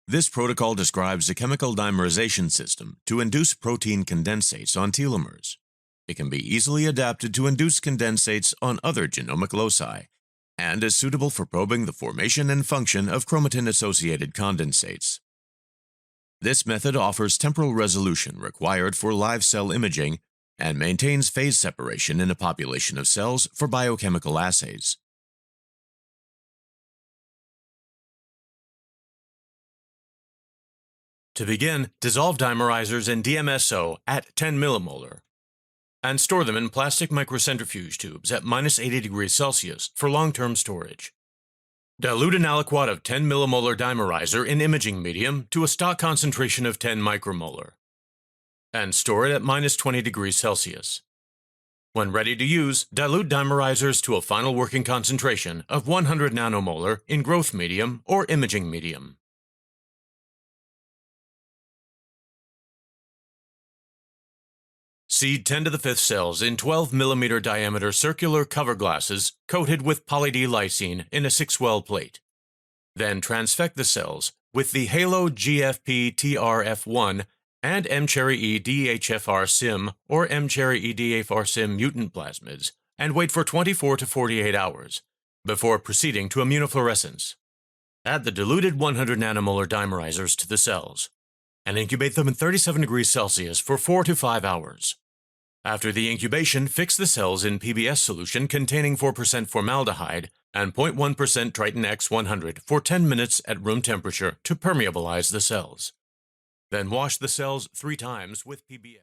This protocol describes a chemical dimerization system to induce protein condensates on telomeres. It can be easily adapted to induce condensates on other genomic loci, and is suitable for probing the formation and function of chromatin-associated condensates. This method offers temporal resolution required for live cell imaging and maintains phase separation in a population of cells for biochemical assays. To begin, dissolve dimerizers in DMSO at 10 millimolar and store them in plastic microcentrifuge tubes at -80 degrees Celsius for long-term storage. Dilute an aliquot of 10 millimolar dimerizer in imaging medium to a stock concentration of 10 micromolar and store it at -20 degrees Celsius. When ready to use, dilute dimerizers to a final working concentration of 100 nanomolar in growth medium or imaging medium. Seed 10 to the 5th cells in 12 mm diameter circular cover glasses coated with poly-D lysine in a 6-well plate. Then transfect the cells with the Halo GFP-TRF1 and mCherry-E DHFR-Sim or mCherry-E DHFR-Sim mutant plasmids and wait for 24 to 48 hours before proceeding to immunofluorescence. Add the diluted 100 nanomolar dimerizers to the cells and incubate them in 37 degrees Celsius for 4 to 5 hours. After the incubation, fix the cells in PBS solution containing 4% formaldehyde and 0.1% Triton X100 for 10 minutes at room temperature to permeabilize the cells. Then wash the cells 3 times with PBS.